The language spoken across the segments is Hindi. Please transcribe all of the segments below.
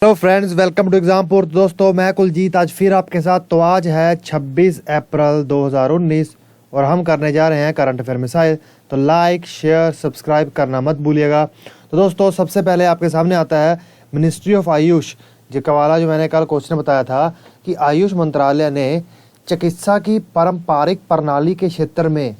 Hello friends, welcome to Exampur. दोस्तों, मैं कुलजीत आज फिर आपके साथ। तो आज है 26 अप्रैल 2019 और हम करने जा रहे हैं करंट अफेयर मिसाइल। तो लाइक शेयर सब्सक्राइब करना मत भूलिएगा। तो दोस्तों, सबसे पहले आपके सामने आता है मिनिस्ट्री ऑफ आयुष जो कवाला, जो मैंने कल क्वेश्चन बताया था कि आयुष मंत्रालय ने चिकित्सा की पारंपरिक प्रणाली के क्षेत्र में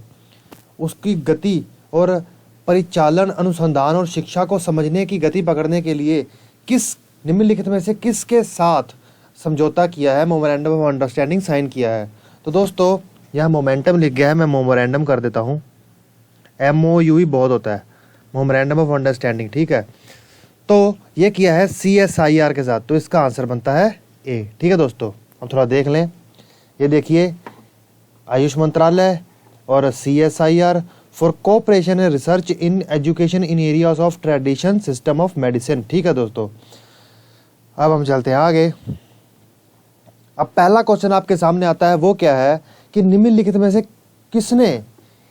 उसकी गति और परिचालन, अनुसंधान और शिक्षा को समझने की गति पकड़ने के लिए किस निम्नलिखित में से किसके साथ समझौता किया है, मोमेंटम ऑफ अंडरस्टैंडिंग साइन किया है। तो दोस्तों, यहाँ मोमेंटम लिख गया है, मैं मोमेंटम कर देता हूँ। MOU ही बहुत होता है, मोमेंटम ऑफ अंडरस्टैंडिंग, ठीक है। तो ये किया है CSIR के साथ, तो इसका आंसर बनता है A, ठीक है दोस्तों। अब थोड़ा देख लें, ये देखिए आयुष मंत्रालय और CSIR for cooperation and research in education in areas of tradition system of medicine, ठीक है दोस्तों। अब हम चलते हैं आगे। अब पहला क्वेश्चन आपके सामने आता है, वो क्या है कि निम्नलिखित में से किसने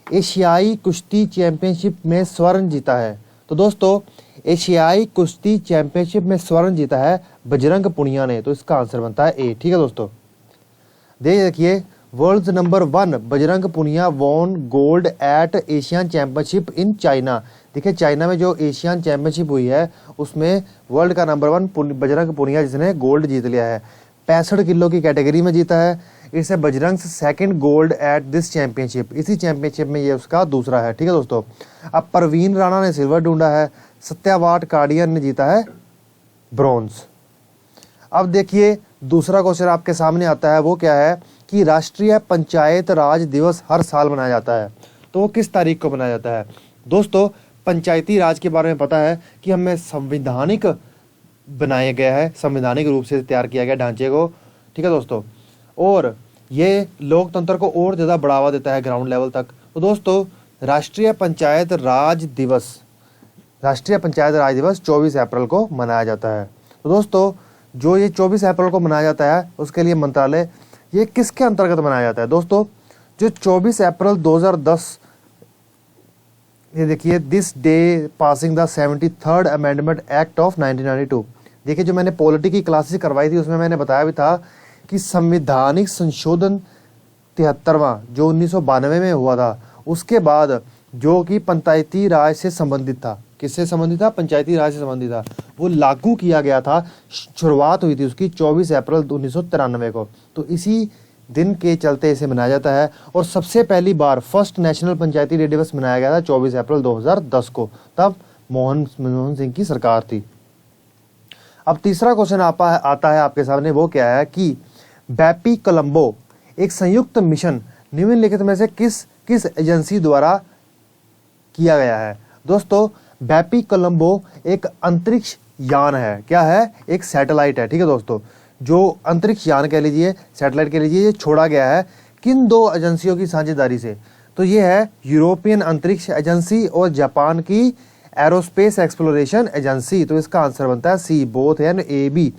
एशियाई कुश्ती चैंपियनशिप में स्वर्ण जीता है। तो दोस्तों, एशियाई कुश्ती चैंपियनशिप में स्वर्ण जीता है बजरंग पुनिया ने, तो इसका आंसर बनता है A, ठीक है दोस्तों। देखिए, world number 1 Bajrang Punia won gold eight Asian championship in China. देखिए, चाइना में जो एशियन चैंपियनशिप हुई है उसमें वर्ल्ड का नंबर 1 बजरंग पुनिया जिसने गोल्ड जीत लिया है। 65 किलो की कैटेगरी में जीता है। इसे Bajrang second gold at this championship, इसी चैंपियनशिप में ये उसका दूसरा है, ठीक है दोस्तों। अब परवीन राणा ने सिल्वर ढूंढा है, सत्यावाट कार्डियन ने जीता है ब्रॉन्ज। अब देखिए, दूसरा क्वेश्चन आपके सामने आता है, वो क्या है कि राष्ट्रीय पंचायत राज दिवस हर साल मनाया जाता है, तो वो किस तारीख को मनाया जाता है। दोस्तों, पंचायती राज के बारे में पता है कि हमें संवैधानिक बनाया गया है, संवैधानिक रूप से तैयार किया गया ढांचे को, ठीक है दोस्तों। और ये लोकतंत्र को और ज़्यादा बढ़ावा देता है ग्राउंड लेवल तक। तो दोस्तों, राष्ट्रीय पंचायत राज दिवस 24 अप्रैल को मनाया जाता है। तो दोस्तों, जो ये 24 अप्रैल को मनाया जाता है उसके लिए मंत्रालय ये किसके अंतर्गत मनाया जाता है। दोस्तों, जो 24 अप्रैल 2010, ये देखिए, this day passing the 73rd amendment act of 1992। देखिए, जो मैंने पॉलिटी की क्लासेस करवाई थी उसमें मैंने बताया भी था कि संवैधानिक संशोधन 73वां जो 1992 में हुआ था, उसके बाद जो कि पंचायती राज से संबंधित था, किससे संबंधित था, पंचायती राज से संबंधित था, वो लागू किया गया था। शुरुआत हुई थी उसकी 24 अप्रैल 1993 को। तो इसी दिन के चलते इसे मनाया जाता है। और सबसे पहली बार फर्स्ट नेशनल पंचायती डे दिवस मनाया गया था 24 अप्रैल 2010 को, तब मनमोहन सिंह की सरकार थी। अब तीसरा क्वेश्चन आता है आपके सामने, वो क्या है कि बैपी कोलंबो एक संयुक्त मिशन निम्नलिखित में से किस एजेंसी द्वारा किया गया है। दोस्तों, बैपी कोलंबो एक अंतरिक्ष यान है, क्या है, एक सैटेलाइट है, ठीक है दोस्तों। जो अंतरिक्ष यान कह लीजिए, सैटेलाइट कह लीजिए, ये छोड़ा गया है किन दो एजेंसियों की साझेदारी से। तो ये है यूरोपियन अंतरिक्ष एजेंसी और जापान की एरोस्पेस एक्सप्लोरेशन एजेंसी। तो इसका आंसर बनता है C, बोथ एंड AB।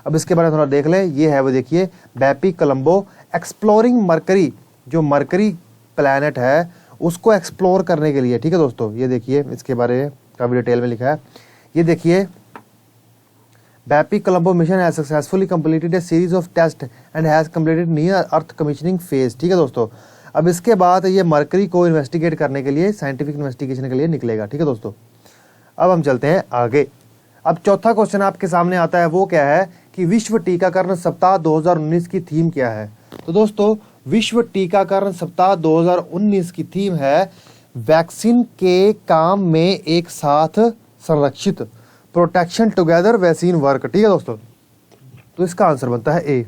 अब इसके बारे में थोड़ा देख लें, ये है वो देखिए, बैपी कोलंबो एक्सप्लोरिंग मरकरी, जो मरकरी प्लैनेट है उसको एक्सप्लोर करने के लिए, ठीक है दोस्तों। ये देखिए, इसके बारे में काफी डिटेल में लिखा है। ये देखिए, BepiColombo mission has successfully completed a series of test and has completed near earth commissioning phase, ठीक है दोस्तों। अब इसके बाद ये मरकरी को इन्वेस्टिगेट करने के लिए, साइंटिफिक इन्वेस्टिगेशन के लिए निकलेगा, ठीक है दोस्तों। अब हम चलते हैं आगे। अब चौथा क्वेश्चन आपके सामने आता है, वो क्या है कि विश्व टीकाकरण सप्ताह 2019 की थीम क्या है। तो दोस्तों, विश्व टीकाकरण सप्ताह 2019 की थीम है वैक्सीन के काम में एक साथ संरक्षित, प्रोटेक्शन टुगेदर वैक्सीन वर्क, ठीक है दोस्तों। तो इसका आंसर बनता है A।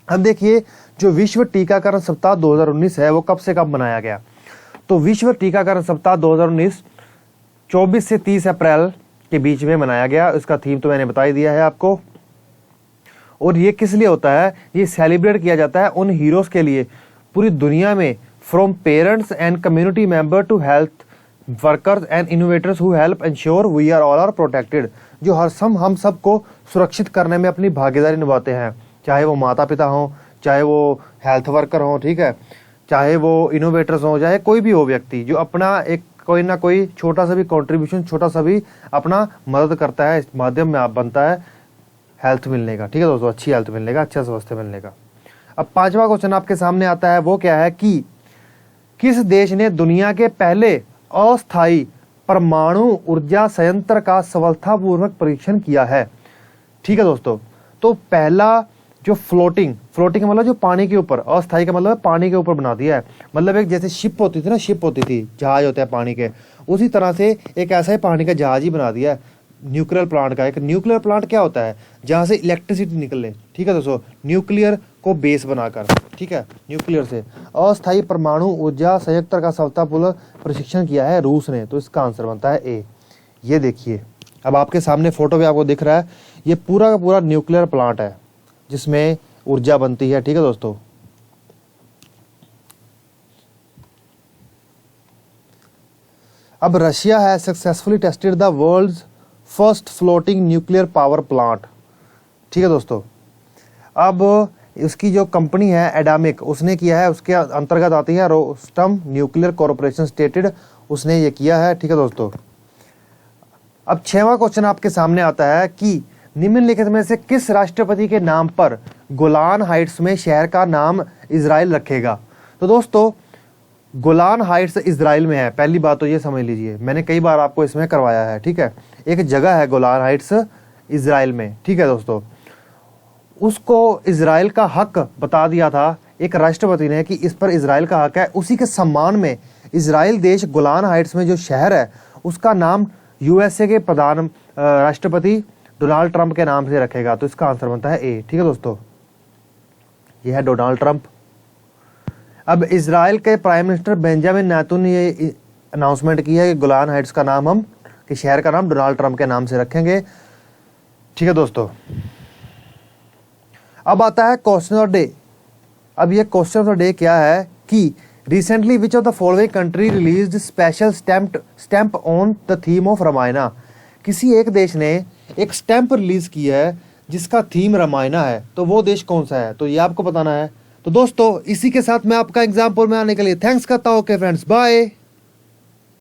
अब देखिए, जो विश्व टीकाकरण सप्ताह 2019 है वो कब से कब मनाया गया। तो विश्व टीकाकरण सप्ताह 2019 24 से 30 अप्रैल के बीच में मनाया गया। इसका थीम तो मैंने बता ही दिया है आपको। और ये किस लिए होता है, ये सेलिब्रेट किया जाता है उन हीरोज के लिए पूरी दुनिया में, from parents and community member to health workers and innovators who help ensure we are all are protected, जो हम सबको सुरक्षित करने में अपनी भागीदारी निभाते हैं, चाहे वो माता पिता हों, चाहे वो हेल्थ वर्कर हों, ठीक है, चाहे वो इनोवेटर्स हों, चाहे कोई भी हो व्यक्ति जो अपना एक कोई ना कोई छोटा सा भी कंट्रीब्यूशन, छोटा सा भी अपना मदद करता है, इस माध्यम में आप बनता है हेल्थ मिलने का, ठीक है दोस्तों, अच्छी हेल्थ मिलने का, अच्छा स्वास्थ्य मिलने का। अब 5वां क्वेश्चन आपके सामने आता है, वो क्या है कि किस देश ने दुनिया के पहले अस्थायी परमाणु ऊर्जा संयंत्र का सफलतापूर्वक परीक्षण किया है। ठीक है दोस्तों, तो पहला जो फ्लोटिंग का मतलब जो पानी के ऊपर, अस्थायी का मतलब पानी के ऊपर बना दिया है, मतलब एक जैसे शिप होती थी ना, शिप होती थी, जहाज होता है पानी के, उसी तरह से एक ऐसा ही पानी का जहाज ही बना दिया है न्यूक्लियर प्लांट का। एक न्यूक्लियर प्लांट क्या होता है, जहाँ से इलेक्ट्रिसिटी निकले, ठीक है दोस्तों, न्यूक्लियर को बेस बनाकर, ठीक है, न्यूक्लियर से अस्थायी परमाणु ऊर्जा संयंत्र का सफलतापूर्वक प्रशिक्षण किया है रूस ने। तो इसका आंसर बनता है ए। ये देखिए, अब आपके सामने फोटो भी आपको दिख रहा है, ये पूरा का पूरा न्यूक्लियर प्लांट है जिसमें ऊर्जा बनती है, ठीक है दोस्तों। अब रशिया है successfully tested the world's first floating nuclear power plant, ठीक है दोस्तों। अब उसकी जो कंपनी है एडामिक, उसने किया है, उसके अंतर्गत आती है रोस्टम न्यूक्लियर कॉर्पोरेशन स्टेटेड, उसने ये किया है, ठीक है दोस्तों। अब 6वां क्वेश्चन आपके सामने आता है कि निम्नलिखित में से किस राष्ट्रपति के नाम पर गोलान हाइट्स में शहर का नाम इजराइल रखेगा। तो दोस्तों गोलान हाइट्स इजराइल में है, पहली बात तो ये समझ लीजिए, मैंने कई बार आपको इसमें करवाया है, ठीक है। एक जगह है गोलान हाइट्स इजराइल में, ठीक है दोस्तों। उसको इजराइल का हक बता दिया था एक राष्ट्रपति ने कि इस पर इजराइल का हक है, उसी के सम्मान में इजराइल देश गोलान हाइट्स में जो शहर है उसका नाम यूएसए के प्रधान राष्ट्रपति डोनाल्ड ट्रंप के नाम से रखेगा। तो इसका आंसर बनता है ए, ठीक है दोस्तों, यह है डोनाल्ड ट्रंप। अब इजराइल के प्राइम मिनिस्टर बेंजामिन नेतन्याहू ने ये अनाउंसमेंट की है कि गोलान हाइट्स का नाम हम, कि शहर का नाम डोनाल्ड ट्रंप के नाम से रखेंगे, ठीक है दोस्तों। अब आता है क्वेश्चन ऑफ डे। अब ये क्वेश्चन ऑफ डे क्या है कि recently which of the following country released special stamp on the theme of Ramayana. किसी एक देश ने एक स्टैम्प रिलीज किया है जिसका थीम रामायण है, तो वो देश कौन सा है, तो ये आपको बताना है। तो दोस्तों इसी के साथ मैं आपका एग्जाम्पल में आने के लिए थैंक्स करता हूँ। Okay friends, bye.